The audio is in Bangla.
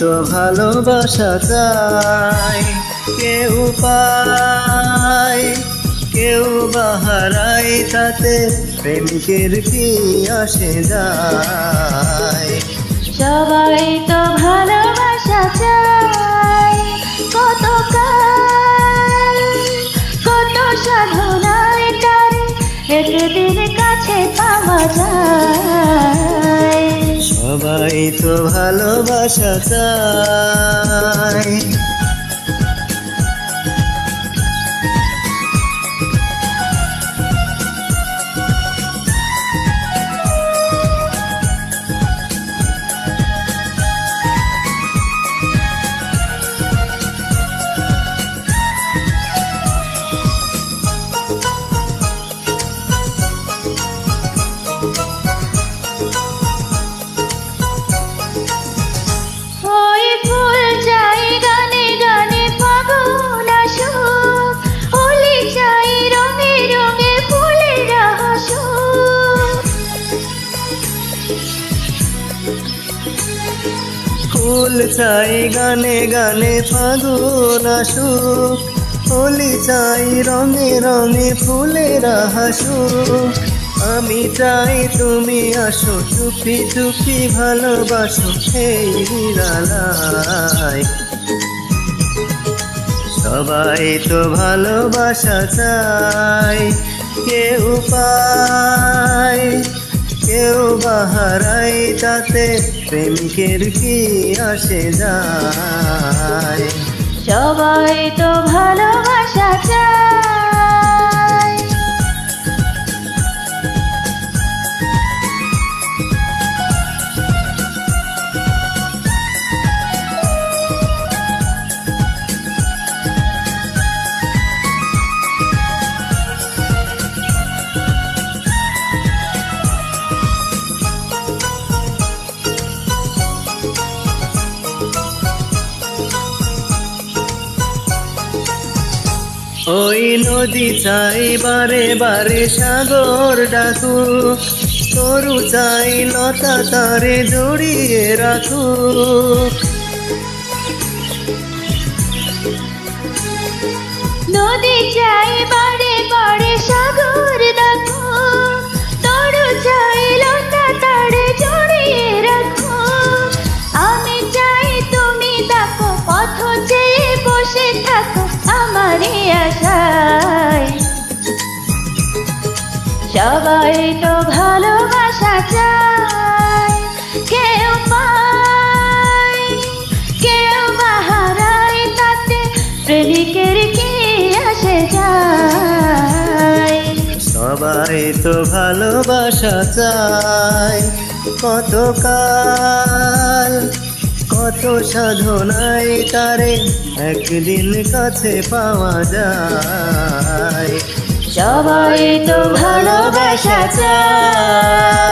তো ভালোবাসা চায়, কেউ পায় কেউ বাহারায়, তাতে প্রেমিকের কি আসে যায়। সবাই তো ভালোবাসা চায়, কত কাল কত সাধনায় তারে একদিন কাছে পাওয়া যায়। সবাই তো ভালোবাসা চায়। ফুল চাই গানে গানে ফাগুন আসুক, হোলি চাই রঙে রঙে ফুলেরা হাসুক। আমি চাই তুমি আসো, চুপি চুপি ভালোবাসো এই নিরালায়। সবাই তো ভালোবাসা চায়, কেউ পায় কেউ বাহারায়, তাতে প্রেমিকের কি আসে যায়। সবাই তো ভালোবাসা চায়। ওই নদী চাই বারে বারে সাগর ডাকুক, তরু চাই লতা তারে জড়িয়ে রাখুক। নদী চাই বারে বারে সাগর ডাকুক, তরু চাই লতা তারে জড়িয়ে রাখুক। আমি চাই তুমি দেখো, পথ চেয়ে বসে থাকো আমারই আশায়। সবাই তো ভালোবাসা চায়, কেউ পায় কেউ বাহারায়, তাতে প্রেমিকের কি আসে যায়। সবাই তো ভালোবাসা চায়, কত কাল কত সাধনায় তারে একদিন কাছে পাওয়া যায়। সবাই তো ভালোবাসা চায়।